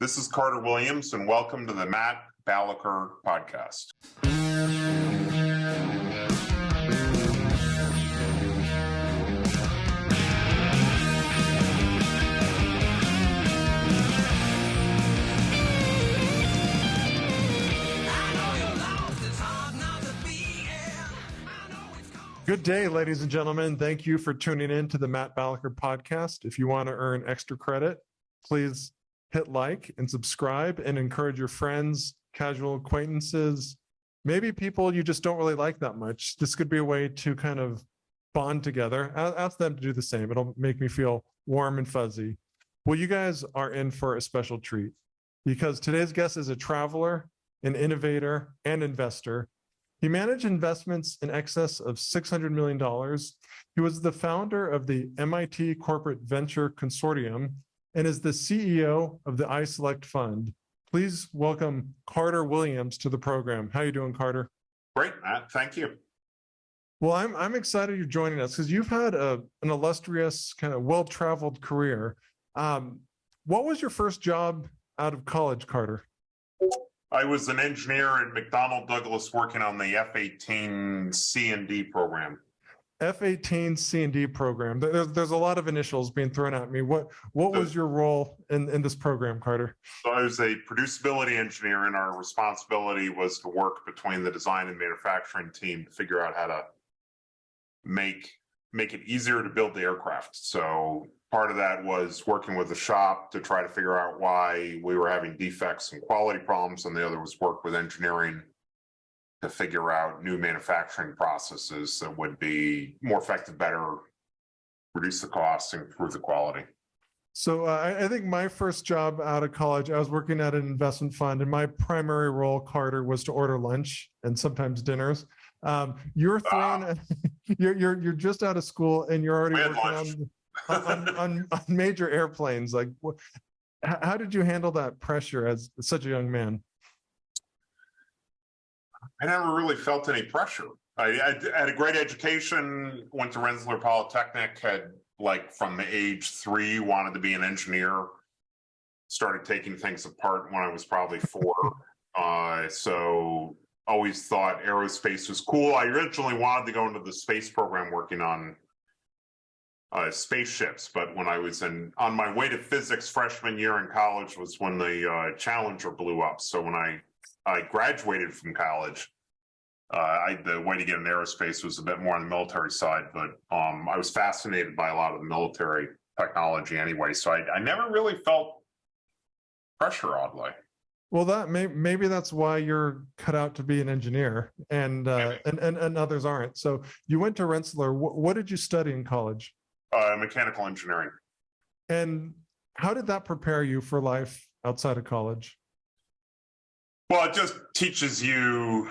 This is Carter Williams, and welcome to the Matt Balaker Podcast. Good day, ladies and gentlemen. Thank you for tuning in to the Matt Balaker Podcast. If you want to earn extra credit, please hit like and subscribe and encourage your friends, casual acquaintances, maybe people you just don't really like that much. This could be a way to kind of bond together. Ask them to do the same. It'll make me feel warm and fuzzy. Well, you guys are in for a special treat because today's guest is a traveler, an innovator, and investor. He managed investments in excess of $600 million. He was the founder of the MIT Corporate Venture Consortium and is the CEO of the Iselect Fund. Please welcome Carter Williams to the program. How are you doing, Carter? Great, Matt. Thank you. Well, I'm excited you're joining us because you've had an illustrious, kind of well-traveled career. What was your first job out of college, Carter? I was an engineer at McDonnell Douglas working on the F-18 C&D program. F-18 C&D program. There's a lot of initials being thrown at me. What was your role in this program, Carter? So I was a producibility engineer, and our responsibility was to work between the design and manufacturing team to figure out how to make it easier to build the aircraft. So part of that was working with the shop to try to figure out why we were having defects and quality problems, and the other was work with engineering to figure out new manufacturing processes that would be more effective, better, reduce the costs, and improve the quality. So I think my first job out of college, I was working at an investment fund, and my primary role, Carter, was to order lunch and sometimes dinners. You're thrown, you're just out of school, and you're already working on major airplanes. Like, how did you handle that pressure as such a young man? I never really felt any pressure. I had a great education, went to Rensselaer Polytechnic, had from the age 3, wanted to be an engineer, started taking things apart when I was probably 4. So always thought aerospace was cool. I originally wanted to go into the space program working on spaceships, but when I was on my way to physics freshman year in college was when the Challenger blew up. So when I graduated from college, the way to get in aerospace was a bit more on the military side, but I was fascinated by a lot of the military technology anyway. So I never really felt pressure, oddly. Well, maybe that's why you're cut out to be an engineer, and others aren't. So you went to Rensselaer. What did you study in college? Mechanical engineering. And how did that prepare you for life outside of college? Well, it just teaches you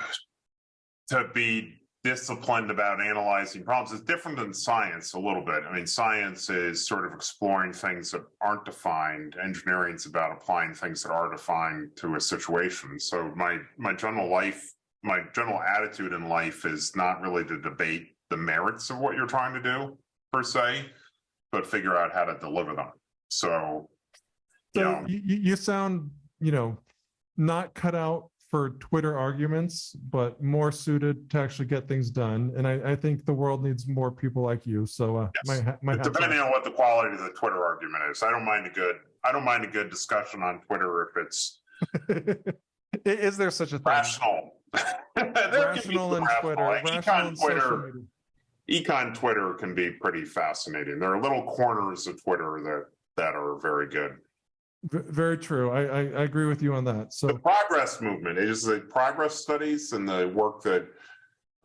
to be disciplined about analyzing problems. It's different than science a little bit. I mean, science is sort of exploring things that aren't defined. Engineering is about applying things that are defined to a situation. So my general attitude in life is not really to debate the merits of what you're trying to do, per se, but figure out how to deliver them. So you sound, not cut out for Twitter arguments, but more suited to actually get things done. And I think the world needs more people like you. So yes. Depending on what the quality of the Twitter argument is, I don't mind a good discussion on Twitter if it's is there such a thing? Rational. Rational in Twitter. Econ Twitter can be pretty fascinating. There are little corners of Twitter that are very good. Very true. I agree with you on that. So the progress movement is the progress studies and the work that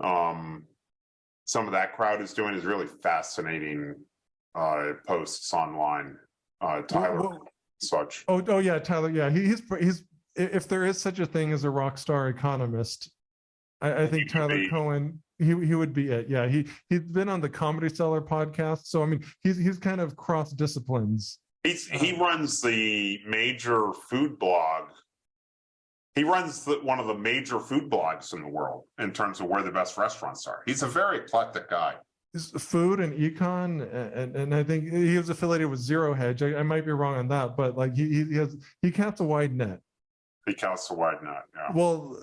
some of that crowd is doing is really fascinating. Posts online, Tyler, such. Oh yeah, Tyler. Yeah, he's if there is such a thing as a rock star economist, I think Tyler Cohen. He would be it. Yeah, he's been on the Comedy Cellar podcast. So I mean, he's kind of cross disciplines. He runs the major food blog. He runs one of the major food blogs in the world in terms of where the best restaurants are. He's a very eclectic guy. food and econ, and I think he was affiliated with Zero Hedge. I might be wrong on that, but like he casts a wide net. He casts a wide net. Yeah. Well,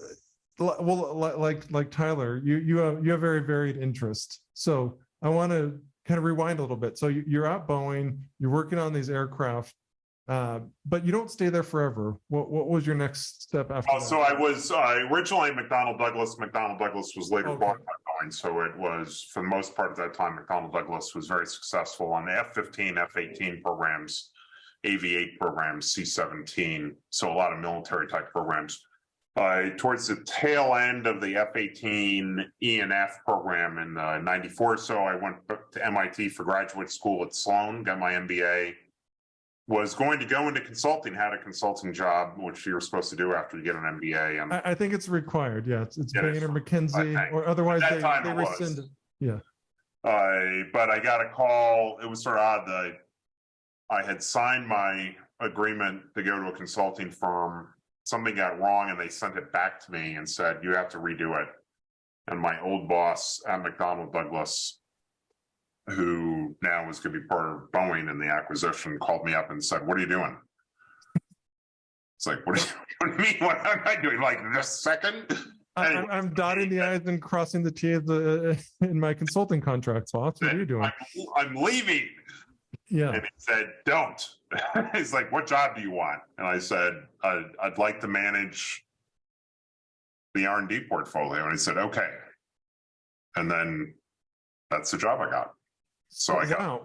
like Tyler, you have very varied interests. So I want to kind of rewind a little bit. So you're at Boeing, you're working on these aircraft, but you don't stay there forever. What was your next step after that? So I was originally McDonnell Douglas. McDonnell Douglas was later bought by Boeing. So it was, for the most part of that time, McDonnell Douglas was very successful on the F-15, F-18 programs, AV-8 programs, C-17. So a lot of military type programs. Towards the tail end of the F-18 E&F program in 94, so I went to MIT for graduate school at Sloan, got my MBA, was going to go into consulting, had a consulting job, which you're supposed to do after you get an MBA. And I think it's required. Yeah, it's Bain or McKinsey, or otherwise they rescind it. Yeah. But I got a call. It was sort of odd that I had signed my agreement to go to a consulting firm. Something got wrong and they sent it back to me and said, you have to redo it. And my old boss at McDonnell Douglas, who now was going to be part of Boeing in the acquisition, called me up and said, what are you doing? It's like, what do you mean? What am I doing? Like this second? Anyway, I'm dotting the I's and crossing the T's in my consulting contracts, boss. What are you doing? I'm leaving. Yeah. And he said, don't. He's like, what job do you want? And I said, I'd like to manage the R&D portfolio. And he said, okay. And then that's the job I got. So I got.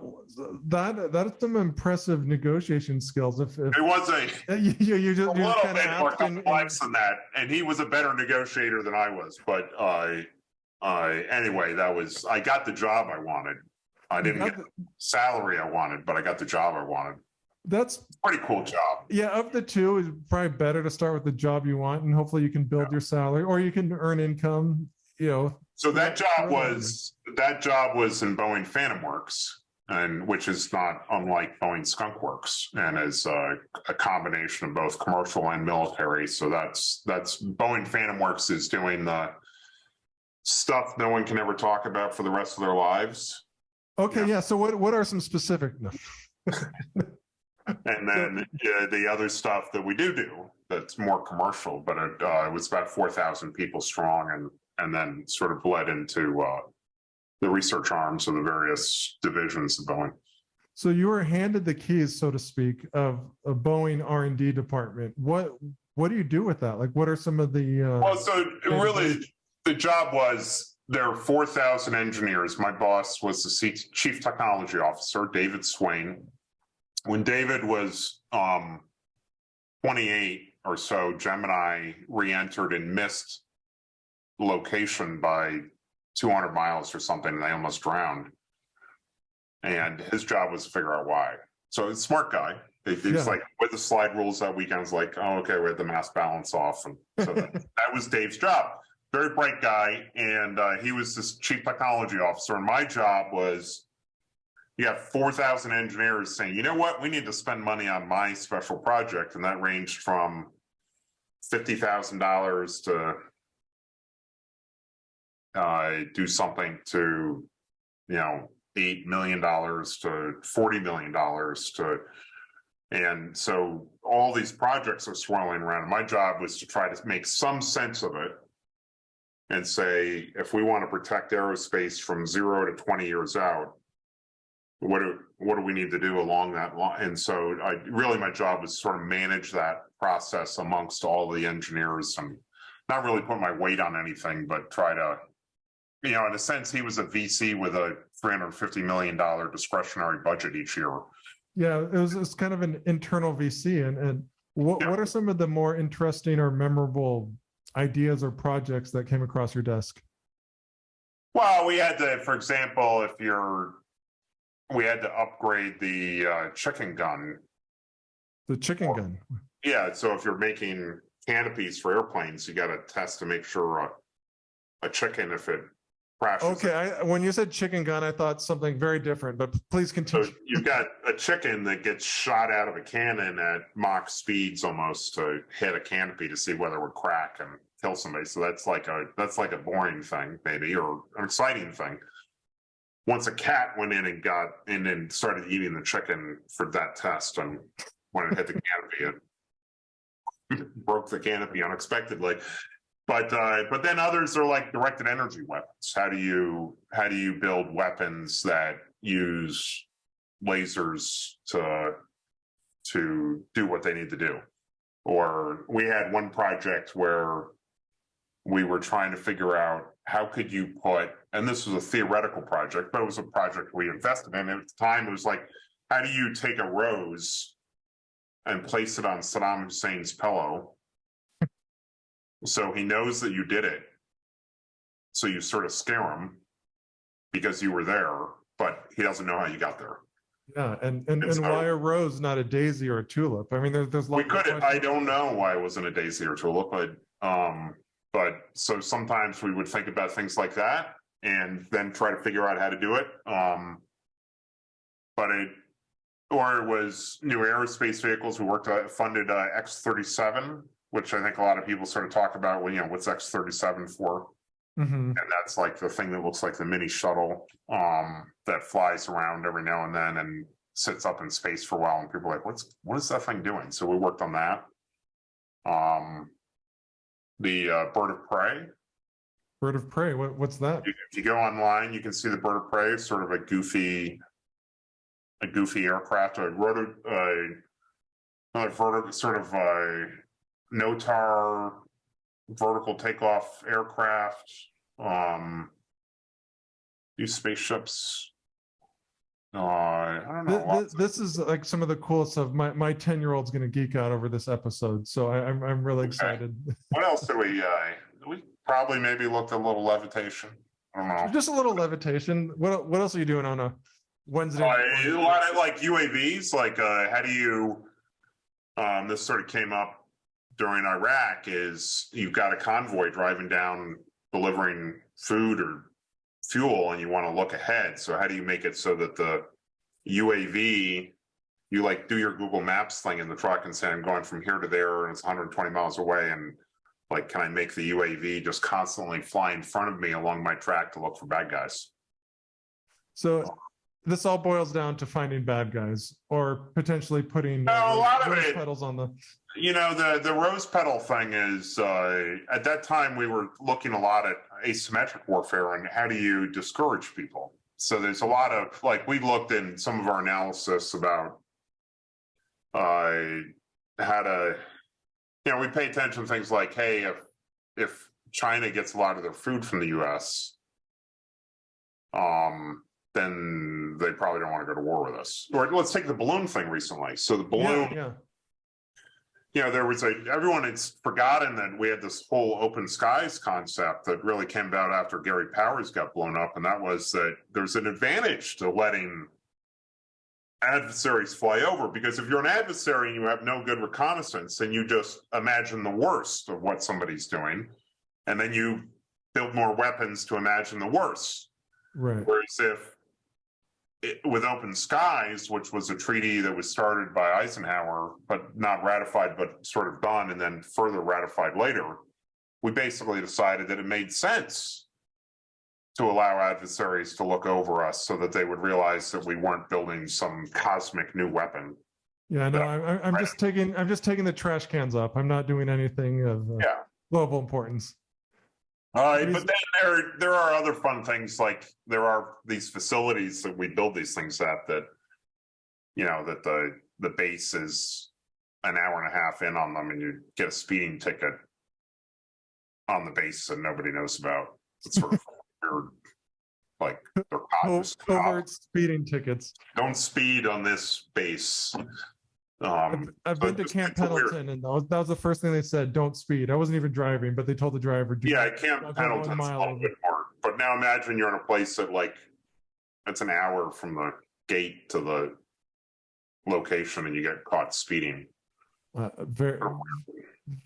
That's some impressive negotiation skills. If it was you just a little bit more complex than that, and he was a better negotiator than I was. But anyway, I got the job I wanted. I didn't get the salary I wanted, but I got the job I wanted. That's a pretty cool job. Yeah, of the two, it's probably better to start with the job you want, and hopefully you can build your salary, or you can earn income. So that job was in Boeing Phantom Works, and which is not unlike Boeing Skunk Works, and is a combination of both commercial and military. So that's Boeing Phantom Works is doing the stuff no one can ever talk about for the rest of their lives. Okay, yeah. So what are some specific? No. And then the other stuff that we do that's more commercial, but it was about 4,000 people strong, and then sort of bled into the research arms of the various divisions of Boeing. So you were handed the keys, so to speak, of a Boeing R&D department. What do you do with that? Like, what are some of the? Really, the job was. There are 4,000 engineers. My boss was the chief technology officer, David Swain. When David was 28 or so, Gemini re-entered and missed location by 200 miles or something, and they almost drowned. And his job was to figure out why. So he's a smart guy. He's like, with the slide rules that weekend, was like, oh, okay, we had the mass balance off. And so that was Dave's job. Very bright guy, and he was this chief technology officer. And my job was, you have 4,000 engineers saying, you know what, we need to spend money on my special project. And that ranged from $50,000 to do something to, $8 million to $40 million and so all these projects are swirling around. And my job was to try to make some sense of it and say, if we want to protect aerospace from 0 to 20 years out, what do we need to do along that line? And so my job was sort of manage that process amongst all the engineers and not really put my weight on anything, but try to, in a sense, he was a VC with a $350 million discretionary budget each year. Yeah, it's kind of an internal VC. And what are some of the more interesting or memorable ideas or projects that came across your desk? Well, we had to, for example, we had to upgrade the chicken gun. The chicken gun? Yeah, so if you're making canopies for airplanes, you got to test to make sure a chicken, if it crashes. Okay, when you said chicken gun, I thought something very different, but please continue. So you've got a chicken that gets shot out of a cannon at Mach speeds almost to hit a canopy to see whether it would crack and kill somebody. So that's like a boring thing, maybe, or an exciting thing. once a cat went in and started eating the chicken for that test, and when it hit the canopy, it broke the canopy unexpectedly. But then others are like directed energy weapons. How do you build weapons that use lasers to do what they need to do? Or we had one project where we were trying to figure out how could you put, and this was a theoretical project, but it was a project we invested in. And at the time, it was like, how do you take a rose and place it on Saddam Hussein's pillow so he knows that you did it? So you sort of scare him because you were there, but he doesn't know how you got there. Yeah, and so, why a rose, not a daisy or a tulip? I mean, there's we could. I don't know why it wasn't a daisy or tulip, but so sometimes we would think about things like that and then try to figure out how to do it. Or it was new aerospace vehicles. We funded X-37, which I think a lot of people sort of talk about. Well, what's X-37 for? Mm-hmm. And that's like the thing that looks like the mini shuttle that flies around every now and then and sits up in space for a while. And people are like, what is that thing doing? So we worked on that. The bird of prey. Bird of prey. What's that? If you go online, you can see the bird of prey. It's sort of a goofy aircraft. NOTAR vertical takeoff aircraft. These spaceships. I don't know. This is like some of the cool stuff. My 10-year-old's going to geek out over this episode, so I'm really excited. What else did we probably maybe looked at a little levitation? I don't know. Just a little levitation. What else are you doing on a Wednesday? A lot of like UAVs. Like how do you? This sort of came up during Iraq. Is you've got a convoy driving down delivering food or fuel, and you want to look ahead. So how do you make it so that the UAV, you like do your Google Maps thing in the truck and say, I'm going from here to there and it's 120 miles away, and like, can I make the UAV just constantly fly in front of me along my track to look for bad guys? So this all boils down to finding bad guys or potentially putting a lot of rose it, petals on the. The rose petal thing is at that time we were looking a lot at asymmetric warfare and how do you discourage people. So there's a lot of like we looked in some of our analysis about how to, we pay attention to things like, hey, if China gets a lot of their food from the U.S., then they probably don't want to go to war with us. Or let's take the balloon thing recently. So the balloon. Yeah. There was everyone had forgotten that we had this whole open skies concept that really came about after Gary Powers got blown up. And that was that there's an advantage to letting adversaries fly over, because if you're an adversary and you have no good reconnaissance, then you just imagine the worst of what somebody's doing. And then you build more weapons to imagine the worst. Right. Whereas with open skies, which was a treaty that was started by Eisenhower, but not ratified, but sort of done and then further ratified later, we basically decided that it made sense to allow adversaries to look over us so that they would realize that we weren't building some cosmic new weapon. Yeah, no, I'm just taking the trash cans up. I'm not doing anything of global importance. But then there are other fun things, like there are these facilities that we build these things at that, that the base is an hour and a half in on them and you get a speeding ticket on the base and nobody knows about. It's sort of weird, like covert speeding tickets. Don't speed on this base. I've been to Camp Pendleton, and that was the first thing they said. Don't speed. I wasn't even driving, but they told the driver. Camp Pendleton's a little bit more. But now imagine you're in a place that it's an hour from the gate to the location, and you get caught speeding. Very,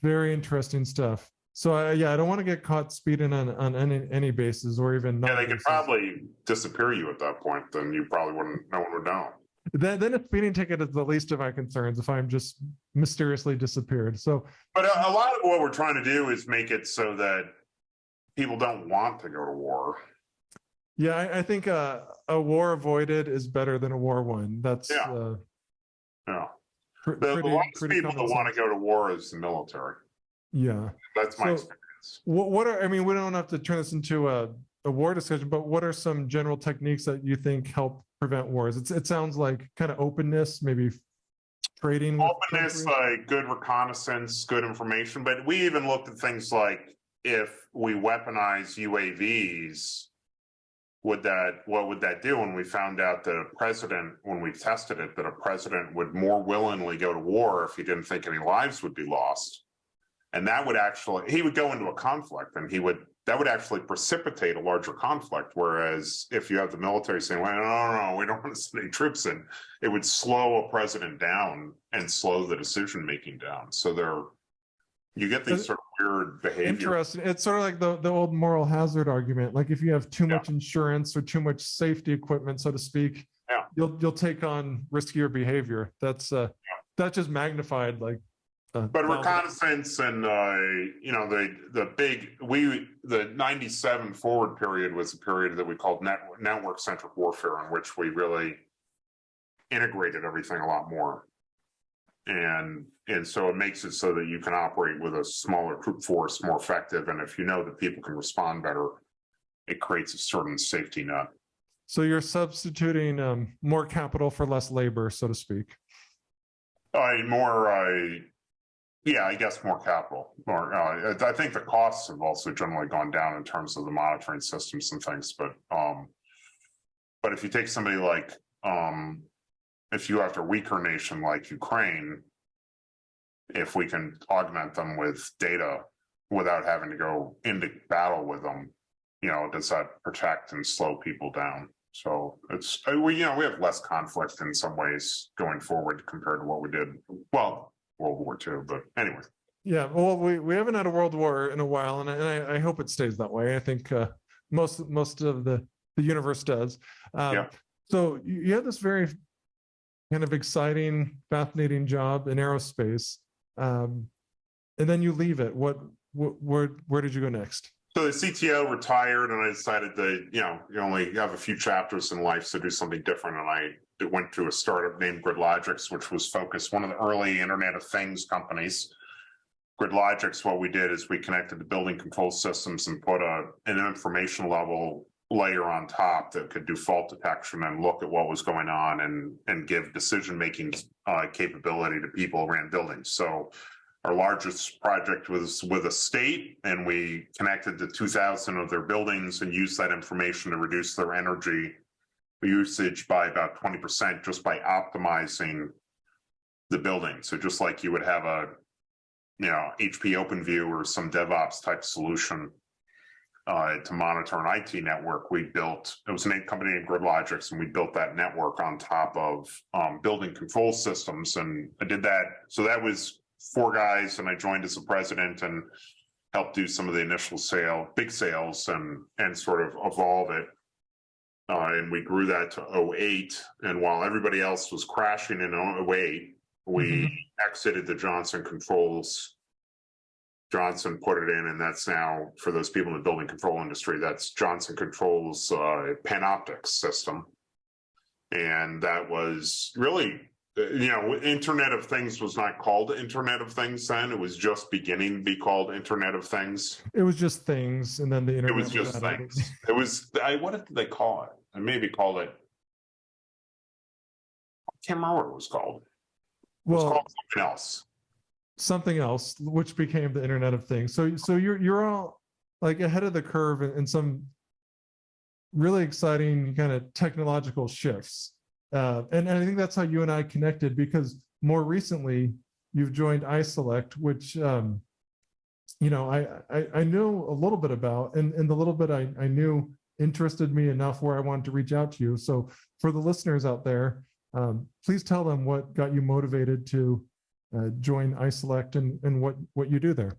very interesting stuff. So I don't want to get caught speeding on any bases or even. They could probably disappear you at that point. Then you probably wouldn't. No one would know. Then a speeding ticket is the least of my concerns if I'm just mysteriously disappeared. So, but a lot of what we're trying to do is make it so that people don't want to go to war. Yeah, I think a war avoided is better than a war won. That's Yeah. Yeah. The pretty last people common that want sense. to go to war is the military. Yeah. That's my So experience. what are, I mean, we don't have to turn this into a war discussion, but what are some general techniques that you think help prevent wars? It sounds like kind of openness, maybe trading with Openness, countries. like good reconnaissance, good information. But we even looked at things like if we weaponize UAVs, what would that do? And we found out that a president, when we tested it, that a president would more willingly go to war if he didn't think any lives would be lost. And that would actually, he would go into a conflict and that would actually precipitate a larger conflict. Whereas if you have the military saying, well, no, we don't want to send any troops in, it would slow a president down and slow the decision-making down. So you get these sort of weird behavior. Interesting. It's sort of like the old moral hazard argument. Like if you have too much insurance or too much safety equipment, so to speak, you'll take on riskier behavior. That's just magnified, like. But reconnaissance and the 97 forward period was a period that we called network-centric warfare, in which we really integrated everything a lot more. And so it makes it so that you can operate with a smaller troop force more effective. And if you know that people can respond better, it creates a certain safety net. So you're substituting more capital for less labor, so to speak. Yeah, I guess more capital. I think the costs have also generally gone down in terms of the monitoring systems and things. But if you take somebody like, if you have a weaker nation like Ukraine, if we can augment them with data without having to go into battle with them, does that protect and slow people down? So we have less conflict in some ways going forward compared to what we did. Well, World War II, but anyway. Yeah, well, we haven't had a world war in a while, and I hope it stays that way. I think most of the universe does. So you have this very kind of exciting, fascinating job in aerospace, and then you leave it. Where did you go next? So the CTO retired, and I decided that you only have a few chapters in life, so do something different. And I went to a startup named GridLogix, which was focused, one of the early Internet of Things companies. GridLogix, what we did is we connected the building control systems and put an information level layer on top that could do fault detection and look at what was going on and give decision-making capability to people around buildings. So our largest project was with a state, and we connected to 2,000 of their buildings and used that information to reduce their energy usage by about 20% just by optimizing the building. So just like you would have a HP OpenView or some DevOps type solution to monitor an IT network, it was a company named GridLogix, and we built that network on top of building control systems. And I did that. So that was 4 guys, and I joined as a president and helped do some of the initial big sales and sort of evolve it. And we grew that to 2008. And while everybody else was crashing in 2008, we exited the Johnson Controls. Johnson put it in, and that's now, for those people in the building control industry, that's Johnson Controls Panoptics system. And that was really, Internet of Things was not called Internet of Things then. It was just beginning to be called Internet of Things. It was just things, and then the internet. It was just things. It was, what did they call it? I maybe called it, I can't remember what it was called. It was called something else. Something else, which became the Internet of Things. So you're all like ahead of the curve in some really exciting kind of technological shifts. And I think that's how you and I connected, because more recently you've joined Iselect, which I knew a little bit about, and the little bit I knew interested me enough where I wanted to reach out to you. So for the listeners out there, please tell them what got you motivated to join Iselect and what you do there.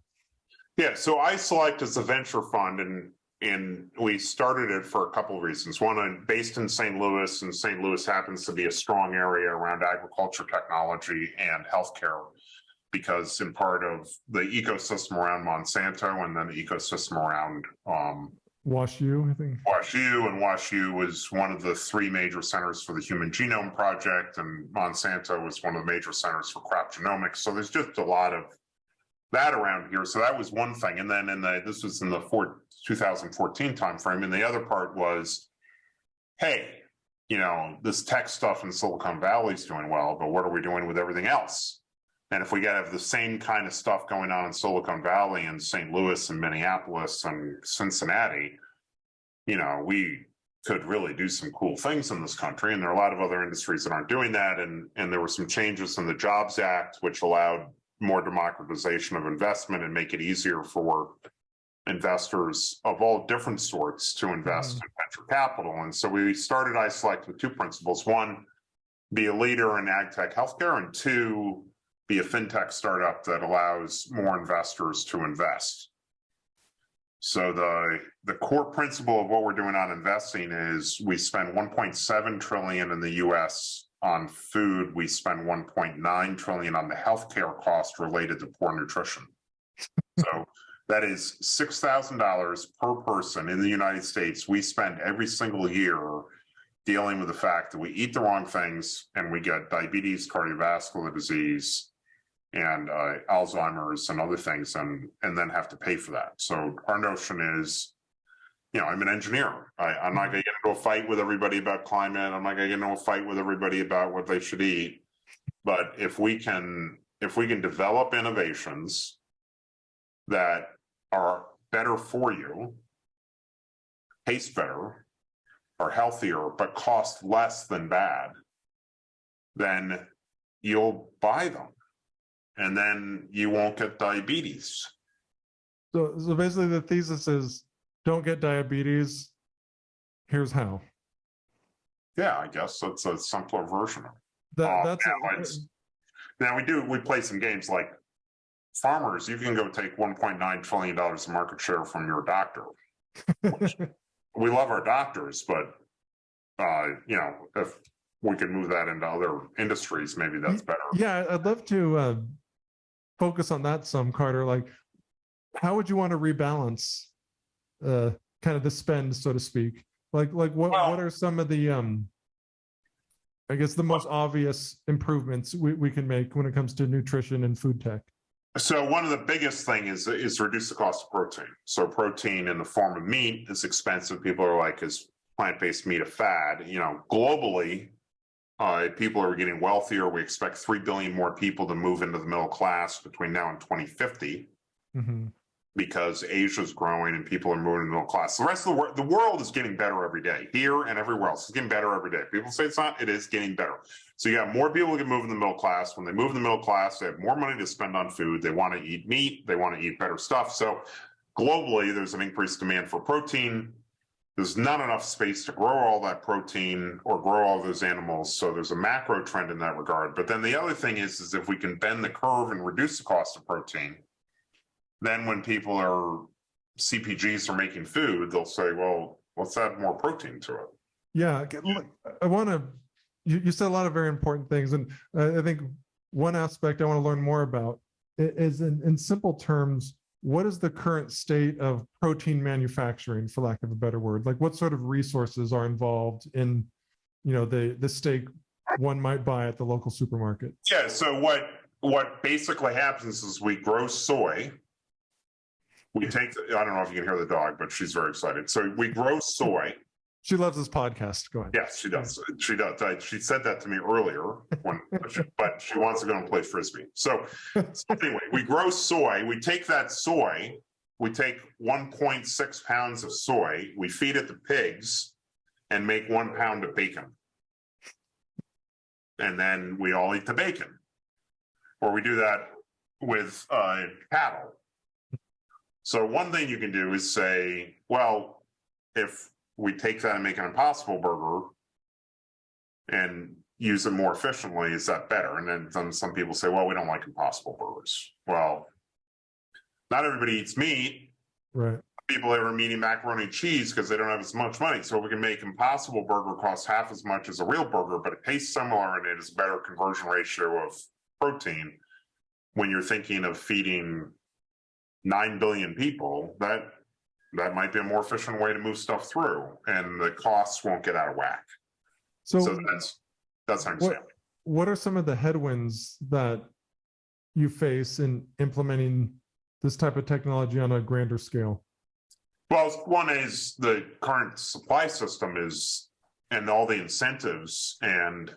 Yeah, so Iselect is a venture fund, and we started it for a couple of reasons. One, based in St. Louis, and St. Louis happens to be a strong area around agriculture technology and healthcare, because in part of the ecosystem around Monsanto and then the ecosystem around WashU, I think. WashU was one of the three major centers for the Human Genome Project, and Monsanto was one of the major centers for crop genomics. So there's just a lot of that around here. So that was one thing. And then this was in the 2014 timeframe. And the other part was, hey, this tech stuff in Silicon Valley is doing well, but what are we doing with everything else? And if we got to have the same kind of stuff going on in Silicon Valley and St. Louis and Minneapolis and Cincinnati, we could really do some cool things in this country. And there are a lot of other industries that aren't doing that. And there were some changes in the Jobs Act, which allowed more democratization of investment and make it easier for investors of all different sorts to invest in venture capital. And so we started Iselect with two principles. One, be a leader in ag tech healthcare, and two, be a fintech startup that allows more investors to invest. So the core principle of what we're doing on investing is we spend 1.7 trillion in the US on food. We spend 1.9 trillion on the healthcare cost related to poor nutrition. So that is $6,000 per person in the United States we spend every single year dealing with the fact that we eat the wrong things and we get diabetes, cardiovascular disease, and Alzheimer's and other things, and then have to pay for that. So our notion is, I'm an engineer. I'm not going to get into a fight with everybody about climate. I'm not going to get into a fight with everybody about what they should eat. But if we can develop innovations that are better for you, taste better, are healthier, but cost less than bad, then you'll buy them. And then you won't get diabetes. So basically the thesis is don't get diabetes. Here's how. Yeah, I guess that's a simpler version of it. Now we play some games like farmers. You can go take $1.9 trillion of market share from your doctor. We love our doctors, but if we could move that into other industries, maybe that's better. Yeah, I'd love to focus on that some, Carter. Like, how would you want to rebalance kind of the spend, so to speak? What are some of the I guess the most obvious improvements we can make when it comes to nutrition and food tech? So one of the biggest things is reduce the cost of protein. So protein in the form of meat is expensive. People are like, is plant-based meat a fad? Globally, people are getting wealthier. We expect 3 billion more people to move into the middle class between now and 2050 because Asia's growing and people are moving to the middle class. The rest of the world is getting better every day. Here and everywhere else, it's getting better every day. People say it's not, it is getting better. So you got more people who can move in the middle class. When they move in the middle class, they have more money to spend on food. They want to eat meat. They want to eat better stuff. So globally, there's an increased demand for protein. There's not enough space to grow all that protein or grow all those animals. So there's a macro trend in that regard. But then the other thing is if we can bend the curve and reduce the cost of protein, then when CPGs are making food, they'll say, well, let's add more protein to it. Yeah, I want to, you said a lot of very important things. And I think one aspect I want to learn more about is in simple terms, what is the current state of protein manufacturing, for lack of a better word? Like what sort of resources are involved in, the steak one might buy at the local supermarket? Yeah, so what basically happens is we grow soy. I don't know if you can hear the dog, but she's very excited. So we grow soy. She loves this podcast. Go ahead. Yes, she does. She does. She said that to me earlier, but she wants to go and play Frisbee. So anyway, we grow soy. We take that soy. We take 1.6 pounds of soy. We feed it to pigs and make 1 pound of bacon. And then we all eat the bacon. Or we do that with cattle. So one thing you can do is say, well, if we take that and make an Impossible Burger and use it more efficiently, is that better? And then some people say, well, we don't like Impossible Burgers. Well, not everybody eats meat. Right. People that are eating macaroni and cheese because they don't have as much money. So we can make Impossible Burger cost half as much as a real burger, but it tastes similar and it is a better conversion ratio of protein. When you're thinking of feeding 9 billion people, that that might be a more efficient way to move stuff through, and the costs won't get out of whack. So that's how I'm saying. What are some of the headwinds that you face in implementing this type of technology on a grander scale? Well, one is the current supply system and all the incentives and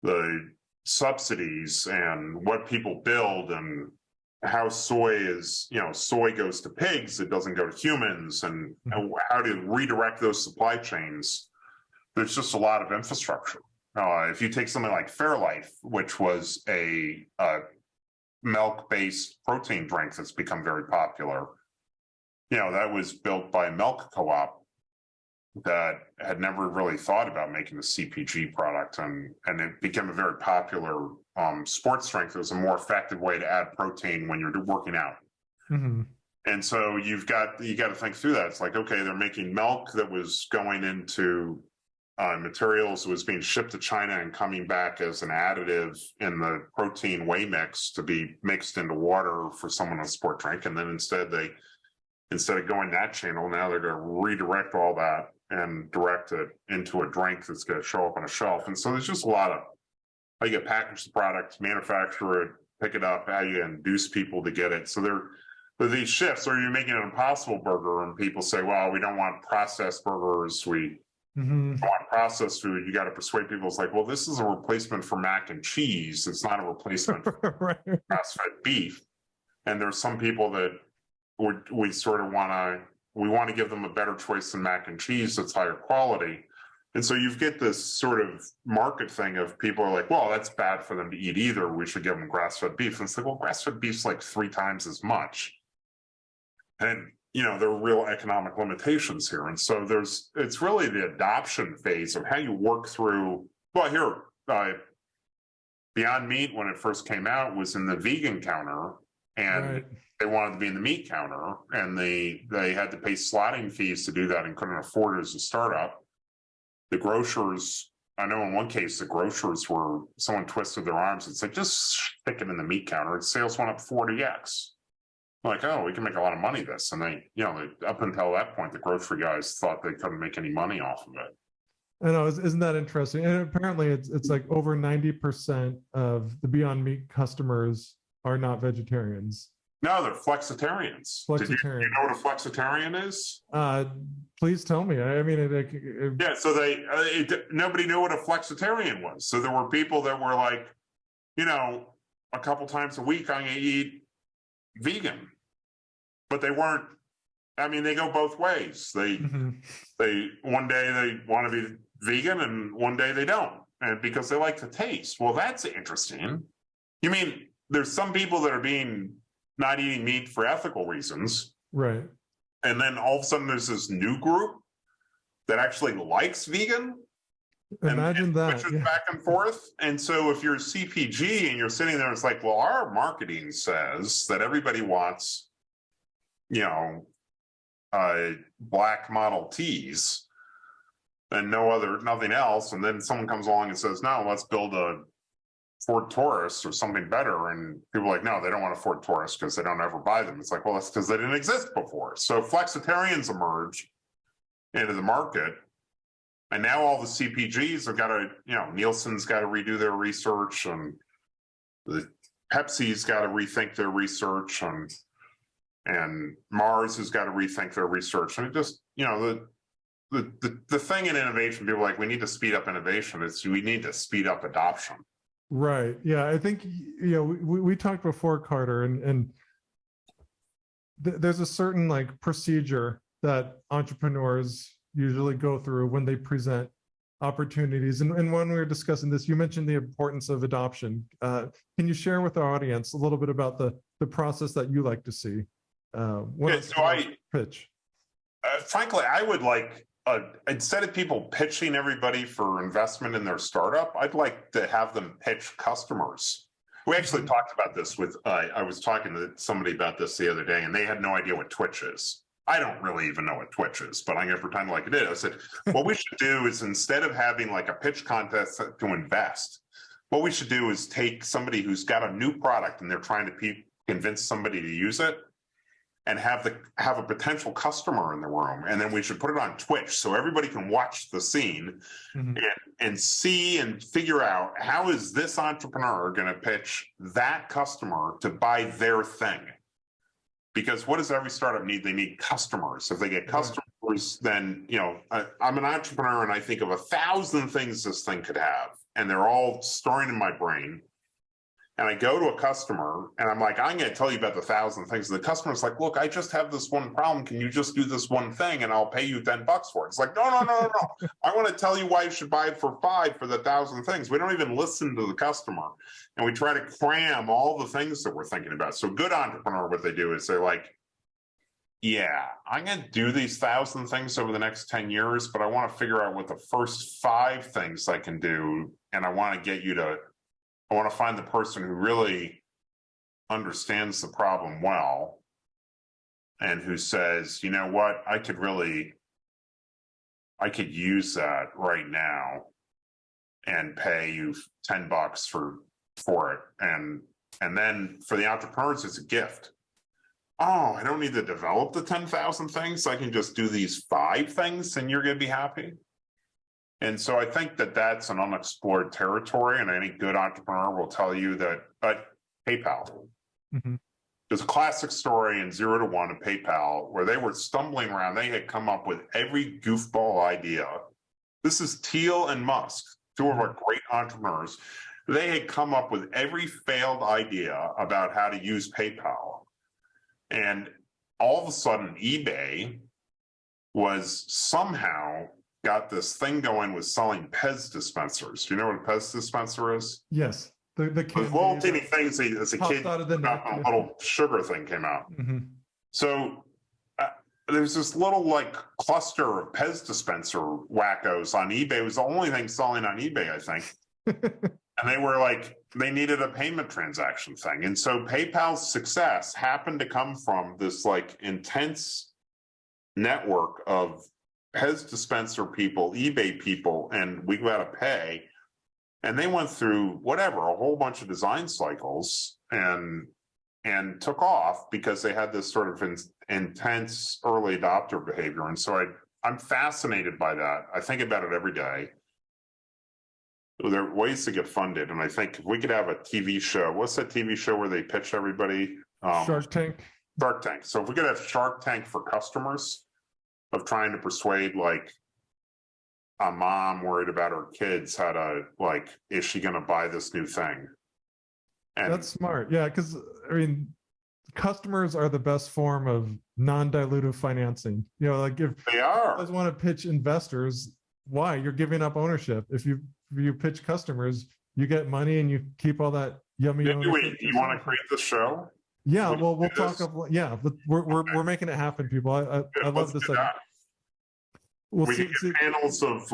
the subsidies and what people build and how soy goes to pigs, it doesn't go to humans, and how to redirect those supply chains. There's just a lot of infrastructure. If you take something like Fairlife, which was a milk-based protein drink that's become very popular, that was built by a milk co-op that had never really thought about making a CPG product, and it became a very popular sports drink. It was a more effective way to add protein when you're working out. Mm-hmm. And so you got to think through that. It's like, okay, they're making milk that was going into materials that was being shipped to China and coming back as an additive in the protein whey mix to be mixed into water for someone on a sport drink. And then instead of going that channel, now they're going to redirect all that and direct it into a drink that's going to show up on a shelf. And so there's just a lot of how you get package the product, manufacture it, pick it up, how you induce people to get it. So there are these shifts, or you're making an Impossible Burger and people say, well, we don't want processed burgers. We want processed food. You got to persuade people. It's like, well, this is a replacement for mac and cheese. It's not a replacement for right. grass-fed beef. And there's some people that we sort of want to give them a better choice than mac and cheese that's higher quality. And so you get this sort of market thing of people are like, well, that's bad for them to eat either. We should give them grass-fed beef. And it's like, well, grass-fed beef's like 3 times as much. And, there are real economic limitations here. And so it's really the adoption phase of how you work through, Beyond Meat, when it first came out, was in the vegan counter, and right. They wanted to be in the meat counter, and they had to pay slotting fees to do that and couldn't afford it as a startup. The grocers, I know in one case, the grocers someone twisted their arms and said, just stick it in the meat counter. Its sales went up 40x. Like, oh, we can make a lot of money this. And they up until that point, the grocery guys thought they couldn't make any money off of it. I know, isn't that interesting? And apparently it's like over 90% of the Beyond Meat customers are not vegetarians. No, they're flexitarians. Flexitarian. Do you know what a flexitarian is? Please tell me. I mean, yeah. So nobody knew what a flexitarian was. So there were people that were like, a couple times a week I'm going to eat vegan, but they weren't. I mean, they go both ways. They one day they want to be vegan, and one day they don't, and because they like the taste. Well, that's interesting. You mean there's some people that are not eating meat for ethical reasons. Right. And then all of a sudden there's this new group that actually likes vegan. Imagine that. Switches back and forth. And so if you're a CPG and you're sitting there, it's like, well, our marketing says that everybody wants, black Model Ts and nothing else. And then someone comes along and says, no, let's build a Ford Taurus or something better, and people are like, no, they don't want a Ford Taurus because they don't ever buy them. It's like, well, that's because they didn't exist before. So flexitarians emerge into the market, and now all the CPGs have got to, Nielsen's got to redo their research, and the Pepsi's got to rethink their research, and Mars has got to rethink their research. And it just, the thing in innovation, people are like, we need to speed up innovation. We need to speed up adoption. Right. Yeah. I think, we talked before, Carter, and there's a certain procedure that entrepreneurs usually go through when they present opportunities. And when we were discussing this, you mentioned the importance of adoption. Can you share with our audience a little bit about the process that you like to see? Pitch. Frankly, I would like, instead of people pitching everybody for investment in their startup, I'd like to have them pitch customers. We actually talked about this I was talking to somebody about this the other day, and they had no idea what Twitch is. I don't really even know what Twitch is, but I'm going to pretend like it is. I said, what we should do is, instead of having like a pitch contest to invest, what we should do is take somebody who's got a new product and they're trying to convince somebody to use it, and have a potential customer in the room, and then we should put it on Twitch so everybody can watch the scene and see and figure out how is this entrepreneur going to pitch that customer to buy their thing. Because what does every startup need? They need customers. If they get customers, then, I'm an entrepreneur and I think of 1,000 things this thing could have, and they're all storing in my brain. And I go to a customer and I'm like, I'm going to tell you about the 1,000 things. And the customer's like, look, I just have this one problem. Can you just do this one thing and I'll pay you $10 for it? It's like, no. I want to tell you why you should buy it for $5 for the 1,000 things. We don't even listen to the customer. And we try to cram all the things that we're thinking about. So good entrepreneur, what they do is they're like, yeah, I'm going to do these 1,000 things over the next 10 years, but I want to figure out what the first 5 things I can do. And I want to find the person who really understands the problem well and who says, you know what, I could use that right now and pay you $10 for it. And then for the entrepreneurs, it's a gift. Oh, I don't need to develop the 10,000 things. I can just do these 5 things and you're going to be happy. And so I think that that's an unexplored territory, and any good entrepreneur will tell you that. But PayPal, there's a classic story in 0 to 1 of PayPal where they were stumbling around. They had come up with every goofball idea. This is Thiel and Musk, 2 of our great entrepreneurs. They had come up with every failed idea about how to use PayPal. And all of a sudden, eBay was somehow got this thing going with selling Pez dispensers. Do you know what a Pez dispenser is? Yes. The little teeny things as a kid, a little sugar thing came out. So there's this little cluster of Pez dispenser wackos on eBay. It was the only thing selling on eBay, I think. And they were they needed a payment transaction thing. And so PayPal's success happened to come from this intense network of Pez dispenser people, eBay people, and we got to pay. And they went through a whole bunch of design cycles and took off because they had this sort of intense early adopter behavior. And so I'm fascinated by that. I think about it every day. There are ways to get funded. And I think if we could have a TV show, what's that TV show where they pitch everybody? Shark Tank. Shark Tank. So if we could have Shark Tank for customers, of trying to persuade a mom worried about her kids how to is she going to buy this new thing? And that's smart. Yeah. Cause customers are the best form of non-dilutive financing. If they are, you guys want to pitch investors, why? You're giving up ownership. If you pitch customers, you get money and you keep all that yummy. You want to create the show? Yeah, well, we'll talk. We're making it happen, people. I love this. We can get panels of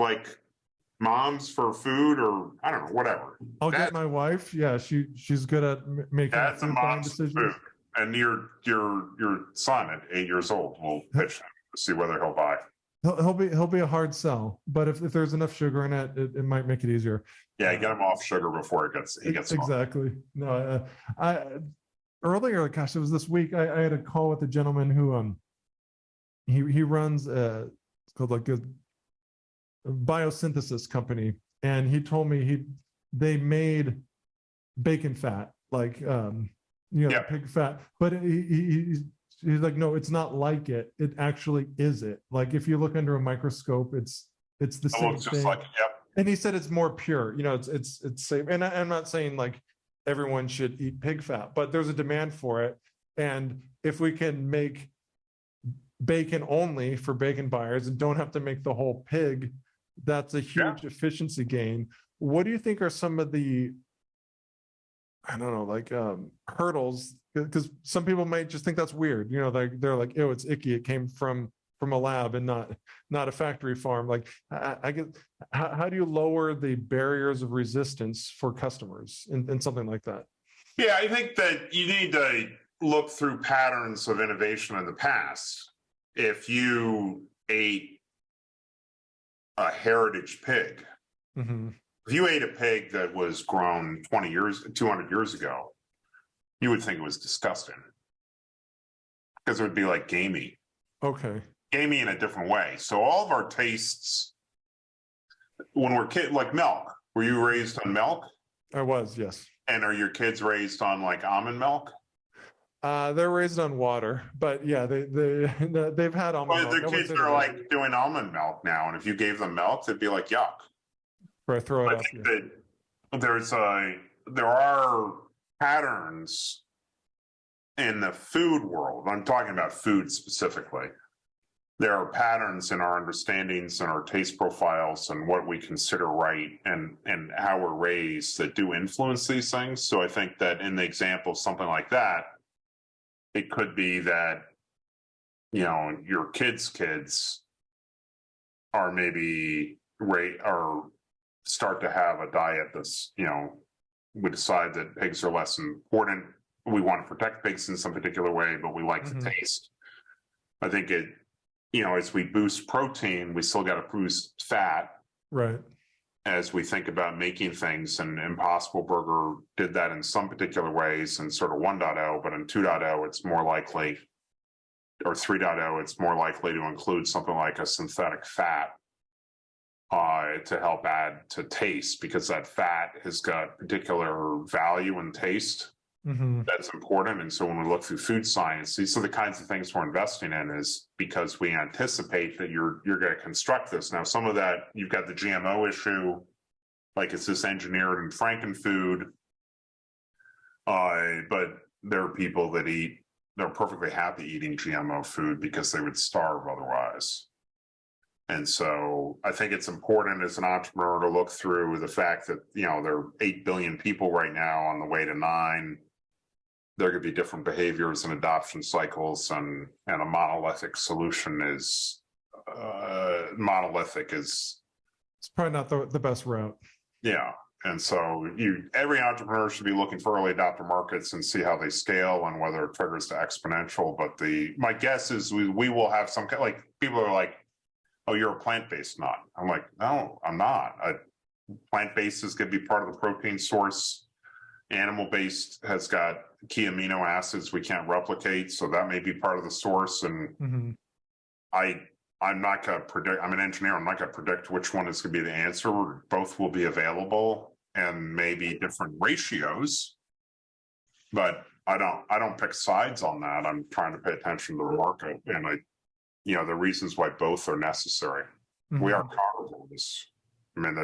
moms for food, or I don't know, whatever. I'll get my wife. Yeah, she's good at making food buying decisions. Food. And your son at 8 years old will pitch him to see whether he'll buy. He'll be a hard sell, but if there's enough sugar in it, it might make it easier. Yeah, get him off sugar before he gets exactly. No, earlier, gosh, it was this week. I had a call with a gentleman who he runs it's called a biosynthesis company, and he told me they made bacon fat, pig fat, but he's like, no, it's not like it. It actually is it. If you look under a microscope, it's the same thing. Just And he said it's more pure. It's safe. And I'm not saying everyone should eat pig fat, but there's a demand for it. And if we can make bacon only for bacon buyers and don't have to make the whole pig, that's a huge efficiency gain. What do you think are some of the, hurdles? Because some people might just think that's weird. They're like, oh, it's icky. It came from a lab and not a factory farm. I guess, how do you lower the barriers of resistance for customers in something like that? Yeah, I think that you need to look through patterns of innovation in the past. If you ate a heritage pig, if you ate a pig that was grown 200 years ago, you would think it was disgusting. because it would be like gamey. Okay. Gamey in a different way. So all of our tastes, when we're kids, like milk. Were you raised on milk? I was, yes. And are your kids raised on like almond milk? They're raised on water, but yeah, they've had almond Well, milk. the kids are like doing almond milk now, and if you gave them milk, they'd be like yuck. Right, throw it I up. think that there are patterns in the food world. I'm talking about food specifically. There are patterns in our understandings and our taste profiles and what we consider right and how we're raised that do influence these things. So I think that in the example of something like that, it could be that, you know, your kids' are maybe or start to have a diet that's, you know, we decide that pigs are less important. We want to protect pigs in some particular way, but we like the taste. I think it, you know, as we boost protein, we still got to boost fat. Right. As we think about making things, and Impossible Burger did that in some particular ways and sort of 1.0, but in 2.0, it's more likely, or 3.0, it's more likely to include something like a synthetic fat to help add to taste, because that fat has got particular value and taste. That's important. And so when we look through food science, these are the kinds of things we're investing in, is because we anticipate that you're going to construct this. Now, some of that, you've got the GMO issue, like is this engineered in frankenfood? But there are people that they're perfectly happy eating GMO food because they would starve otherwise. And so I think it's important as an entrepreneur to look through the fact that, you know, there are 8 billion people right now on the way to 9. There could be different behaviors and adoption cycles, and a monolithic solution is it's probably not the best route. Yeah. And so every entrepreneur should be looking for early adopter markets and see how they scale and whether it triggers to exponential. But my guess is we will have some kind, like, people are like, oh, you're a plant-based nut. I'm like, no, I'm not. Plant-based is going to be part of the protein source. Animal-based has got key amino acids we can't replicate, so that may be part of the source. And I'm not going to predict. I'm an engineer. I'm not going to predict which one is going to be the answer. Both will be available, and maybe different ratios. But I don't pick sides on that. I'm trying to pay attention to the market, and the reasons why both are necessary. We are carnivores. I mean,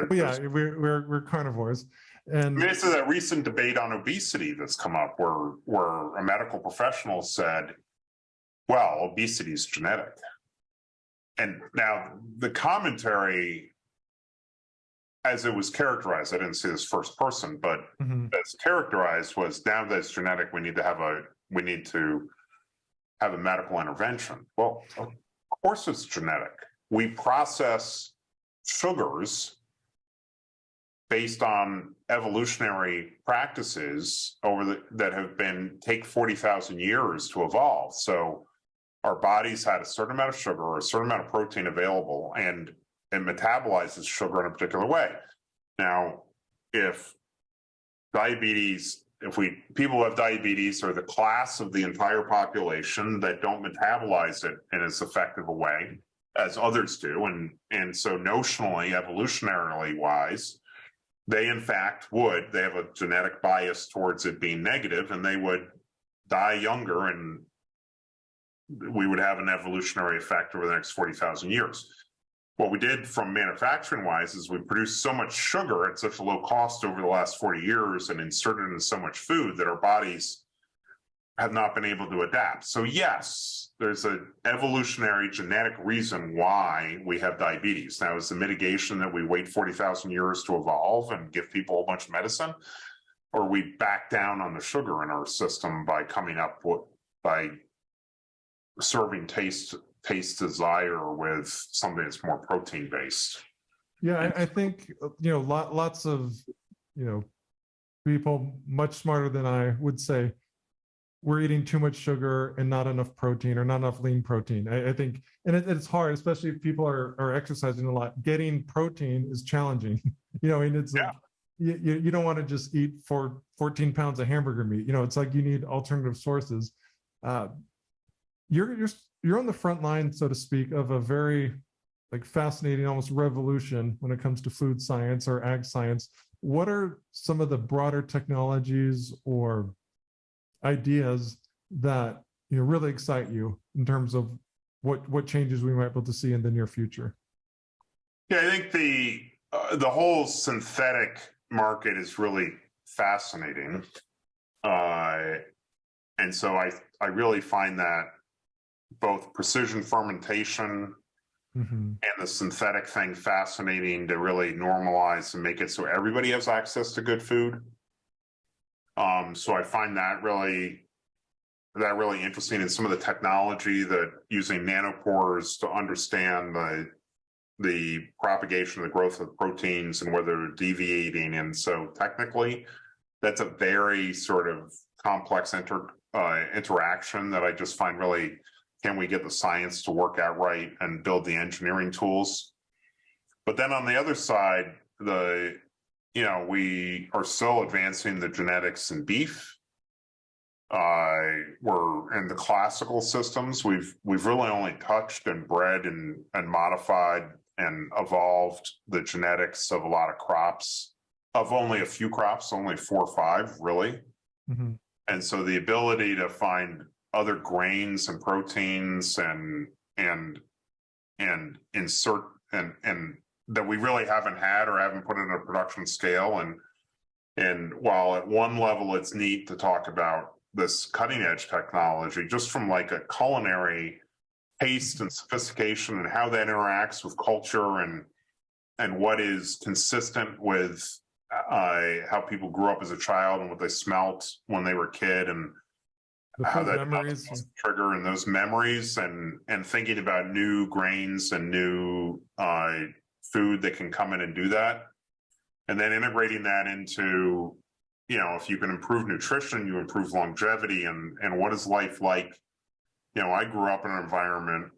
we're carnivores. And this is a recent debate on obesity that's come up where a medical professional said, well, obesity is genetic. And now the commentary, as it was characterized, I didn't see this first person, but as characterized was, now that it's genetic, we need to have a medical intervention. Well, of course it's genetic. We process sugars based on evolutionary practices that have take 40,000 years to evolve. So our bodies had a certain amount of sugar or a certain amount of protein available, and it metabolizes sugar in a particular way. Now, if people who have diabetes are the class of the entire population that don't metabolize it in as effective a way as others do, and so notionally, evolutionarily wise, they in fact they have a genetic bias towards it being negative, and they would die younger, and we would have an evolutionary effect over the next 40,000 years. What we did from manufacturing wise is we produced so much sugar at such a low cost over the last 40 years and inserted in so much food that our bodies have not been able to adapt. So yes, there's an evolutionary genetic reason why we have diabetes. Now, is the mitigation that we wait 40,000 years to evolve and give people a bunch of medicine? Or we back down on the sugar in our system by by serving taste desire with something that's more protein based? Yeah, I think, lots of, people much smarter than I would say, we're eating too much sugar and not enough protein, or not enough lean protein. I think, and it's hard, especially if people are exercising a lot. Getting protein is challenging. It's like, you don't want to just eat 14 pounds of hamburger meat. It's like you need alternative sources. you're on the front line, so to speak, of a very like fascinating, almost revolution when it comes to food science or ag science. What are some of the broader technologies or ideas that really excite you in terms of what changes we might be able to see in the near future? Yeah, I think the whole synthetic market is really fascinating, and so I really find that both precision fermentation and the synthetic thing fascinating to really normalize and make it so everybody has access to good food. So I find that really interesting, in some of the technology that using nanopores to understand the propagation, the growth of proteins and whether they're deviating. And so technically, that's a very sort of complex interaction that I just find really, can we get the science to work out right and build the engineering tools? But then on the other side, we are still advancing the genetics in beef. We're in the classical systems. We've really only touched and bred and modified and evolved the genetics of a lot of crops, of only a few crops, only 4 or 5 really. And so the ability to find other grains and proteins and insert and that we really haven't had or haven't put in a production scale. And while at one level it's neat to talk about this cutting edge technology, just from like a culinary taste and sophistication and how that interacts with culture and what is consistent with how people grew up as a child and what they smelt when they were a kid, and how that memories trigger and those memories, and thinking about new grains and new food that can come in and do that, and then integrating that into, if you can improve nutrition, you improve longevity, and what is life like? I grew up in an environment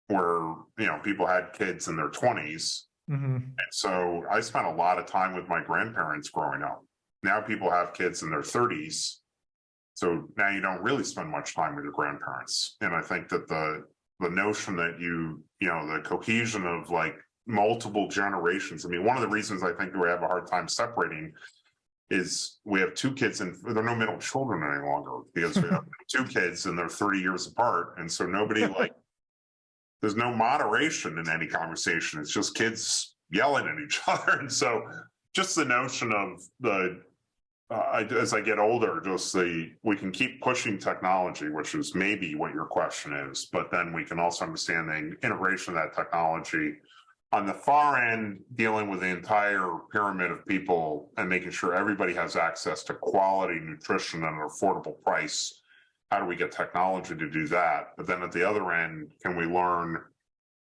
where people had kids in their 20s, and so I spent a lot of time with my grandparents growing up. Now people have kids in their 30s. So now you don't really spend much time with your grandparents. And I think that the notion that the cohesion of like multiple generations, I mean, one of the reasons I think that we have a hard time separating is we have 2 kids and there are no middle children any longer, because we have 2 kids and they're 30 years apart. And so nobody there's no moderation in any conversation. It's just kids yelling at each other. And so just the notion of as I get older, we can keep pushing technology, which is maybe what your question is, but then we can also understand the integration of that technology on the far end, dealing with the entire pyramid of people and making sure everybody has access to quality nutrition at an affordable price. How do we get technology to do that? But then at the other end, can we learn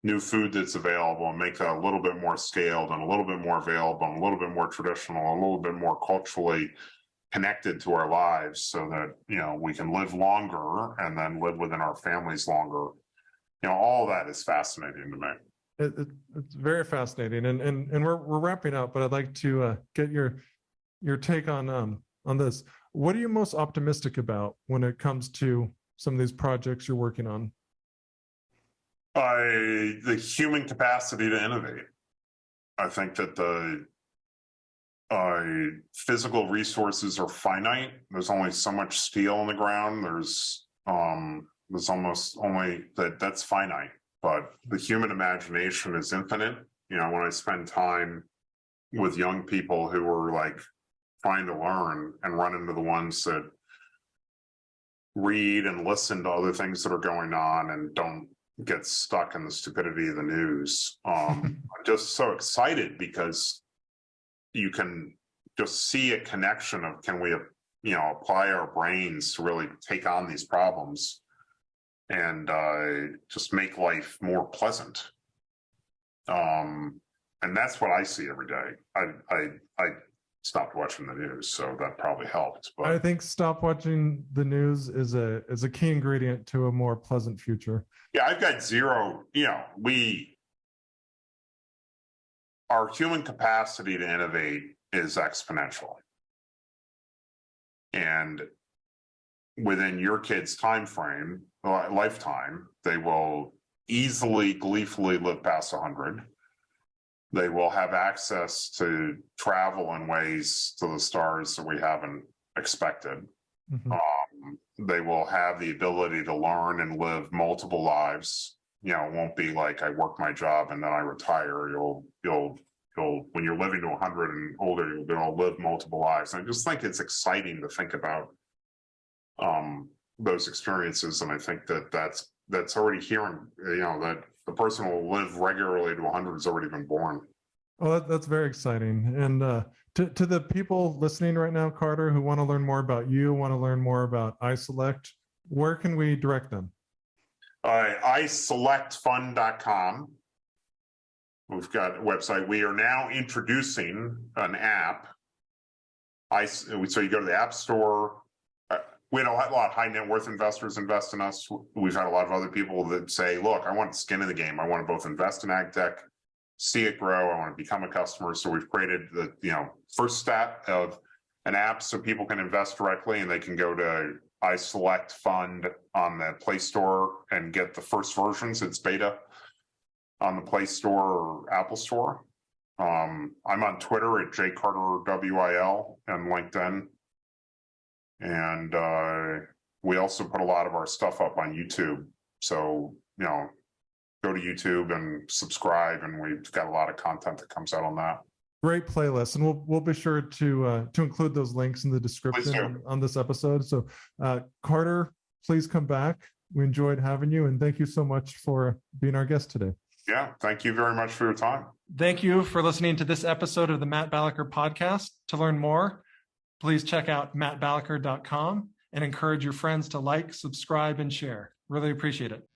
new food that's available and make that a little bit more scaled and a little bit more available and a little bit more traditional, a little bit more culturally connected to our lives, so that we can live longer and then live within our families longer. All that is fascinating to me. It's very fascinating, and we're wrapping up, but I'd like to get your take on this. What are you most optimistic about when it comes to some of these projects you're working on? The human capacity to innovate. I think that the physical resources are finite. There's only so much steel on the ground. There's almost only that's finite. But the human imagination is infinite. When I spend time with young people who are like trying to learn and run into the ones that read and listen to other things that are going on and don't get stuck in the stupidity of the news, I'm just so excited, because you can just see a connection of, can we apply our brains to really take on these problems and just make life more pleasant. And that's what I see every day. I stopped watching the news, so that probably helped. But I think stop watching the news is a key ingredient to a more pleasant future. Yeah, I've got zero. Our human capacity to innovate is exponential, and within your kid's time frame, lifetime, they will easily, gleefully live past 100. They will have access to travel in ways to the stars that we haven't expected. They will have the ability to learn and live multiple lives. You know, it won't be like I work my job and then I retire. You'll when you're living to 100 and older, you're going to live multiple lives. And I just think it's exciting to think about those experiences. And I think that's already here. You know, that the person will live regularly to 100 has already been born. Well, that's very exciting. And to the people listening right now, Carter, who want to learn more about you, want to learn more about Iselect, where can we direct them? Iselectfund.com. We've got a website. We are now introducing an app. So you go to the App Store. We had a lot of high net worth investors invest in us. We've had a lot of other people that say, look, I want skin in the game. I want to both invest in ag tech, see it grow. I want to become a customer. So we've created the first step of an app so people can invest directly, and they can go to Iselect Fund on the Play Store and get the first versions. It's beta on the Play Store or Apple Store. I'm on Twitter at jcarterwil and LinkedIn. And we also put a lot of our stuff up on YouTube. So, go to YouTube and subscribe, and we've got a lot of content that comes out on that. Great playlist, and we'll be sure to include those links in the description on this episode. So, Carter, please come back. We enjoyed having you, and thank you so much for being our guest today. Yeah, thank you very much for your time. Thank you for listening to this episode of the Matt Balaker Podcast. To learn more, please check out mattbalaker.com and encourage your friends to like, subscribe, and share. Really appreciate it.